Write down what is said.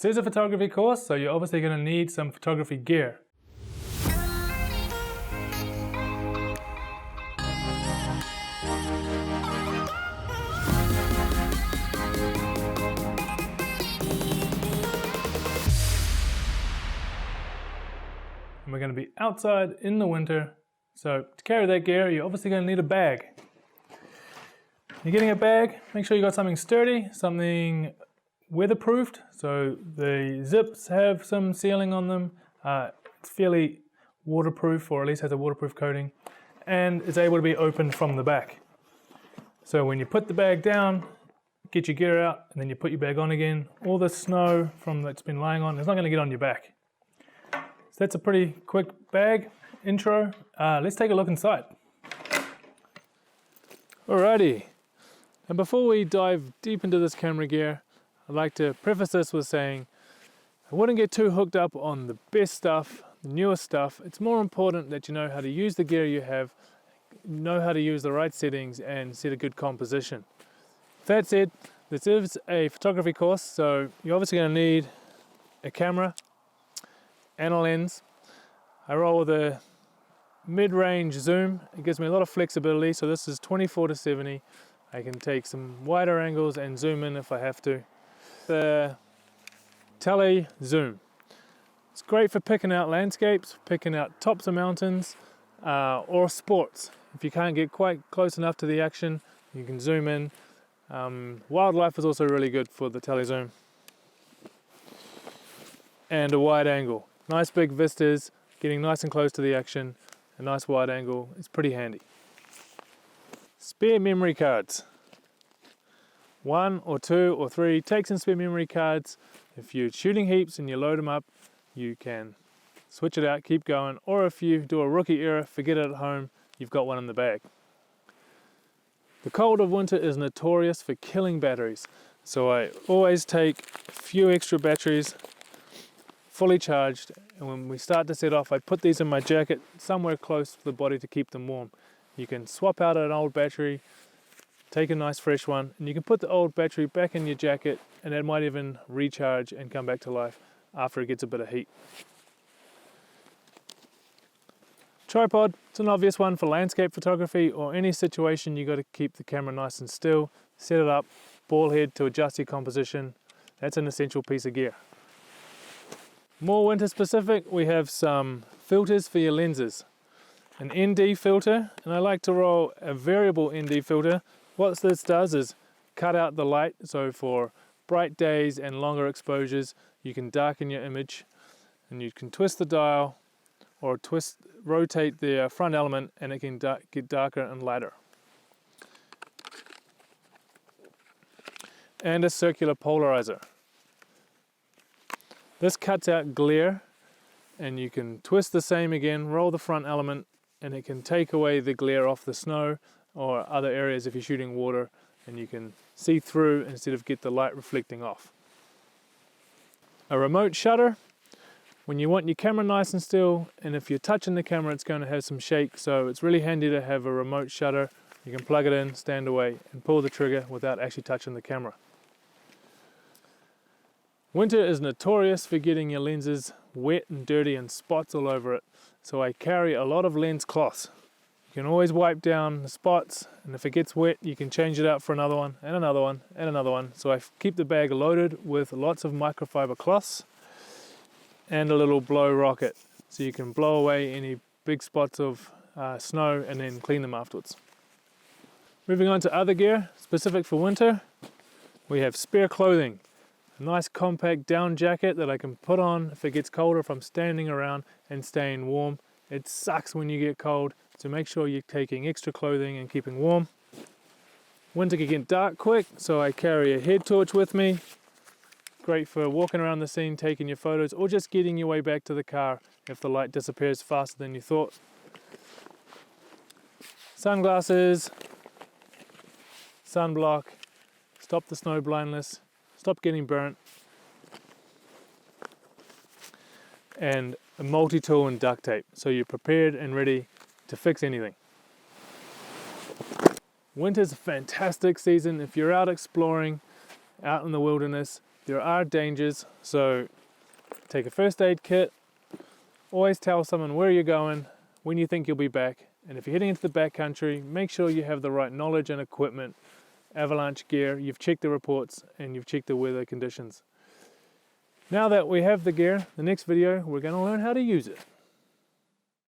This is a photography course, so you're obviously going to need some photography gear. And we're going to be outside in the winter, so to carry that gear, you're obviously going to need a bag. You're getting a bag, make sure you got something sturdy, something weatherproofed, so the zips have some sealing on them. It's fairly waterproof, or at least has a waterproof coating, and it's able to be opened from the back. So when you put the bag down, get your gear out, and then you put your bag on again, all the snow from that's been lying on, it's not going to get on your back. So that's a pretty quick bag intro. Let's take a look inside. Alrighty, and before we dive deep into this camera gear, I'd like to preface this with saying I wouldn't get too hooked up on the best stuff, the newest stuff. It's more important that you know how to use the gear you have, know how to use the right settings, and set a good composition. That said, this is a photography course, so you're obviously going to need a camera and a lens. I roll with a mid-range zoom. It gives me a lot of flexibility, so this is 24-70. I can take some wider angles and zoom in if I have to. The tele zoom. It's great for picking out landscapes, picking out tops of mountains, or sports. If you can't get quite close enough to the action, you can zoom in. Wildlife is also really good for the tele zoom. And a wide angle. Nice big vistas, getting nice and close to the action. A nice wide angle is pretty handy. Spare memory cards. 1 or 2 or 3, take some spare memory cards. If you're shooting heaps and you load them up, you can switch it out, keep going, or if you do a rookie error, forget it at home, you've got one in the bag. The cold of winter is notorious for killing batteries, so I always take a few extra batteries fully charged, and when we start to set off, I put these in my jacket somewhere close to the body to keep them warm. You can swap out an old battery, take a nice fresh one, and you can put the old battery back in your jacket, and it might even recharge and come back to life after it gets a bit of heat. Tripod, it's an obvious one for landscape photography or any situation you got to keep the camera nice and still. Set it up, ball head to adjust your composition. That's an essential piece of gear. More winter specific, we have some filters for your lenses. An ND filter, and I like to roll a variable ND filter. What this does is cut out the light, so for bright days and longer exposures you can darken your image, and you can twist the dial or rotate the front element, and it can get darker and lighter. And a circular polarizer. This cuts out glare, and you can twist the same again, roll the front element, and it can take away the glare off the snow or other areas if you're shooting water, and you can see through instead of get the light reflecting off. A remote shutter, when you want your camera nice and still, and if you're touching the camera it's going to have some shake, so it's really handy to have a remote shutter. You can plug it in, stand away, and pull the trigger without actually touching the camera. Winter is notorious for getting your lenses wet and dirty and spots all over it, so I carry a lot of lens cloths. You can always wipe down the spots, and if it gets wet you can change it out for another one and another one and another one. So I keep the bag loaded with lots of microfiber cloths and a little blow rocket, so you can blow away any big spots of snow and then clean them afterwards. Moving on to other gear specific for winter, we have spare clothing. A nice compact down jacket that I can put on if it gets colder from standing around and staying warm. It sucks when you get cold, so make sure you're taking extra clothing and keeping warm. Winter can get dark quick, so I carry a head torch with me. Great for walking around the scene, taking your photos, or just getting your way back to the car if the light disappears faster than you thought. Sunglasses, sunblock, stop the snow blindness, stop getting burnt, and a multi-tool and duct tape, so you're prepared and ready to fix anything. Winter's a fantastic season if you're out exploring, out in the wilderness. there are dangers, so take a first aid kit. Always tell someone where you're going, when you think you'll be back, and if you're heading into the backcountry, make sure you have the right knowledge and equipment, avalanche gear, you've checked the reports, and you've checked the weather conditions. Now that we have the gear, the next video we're going to learn how to use it.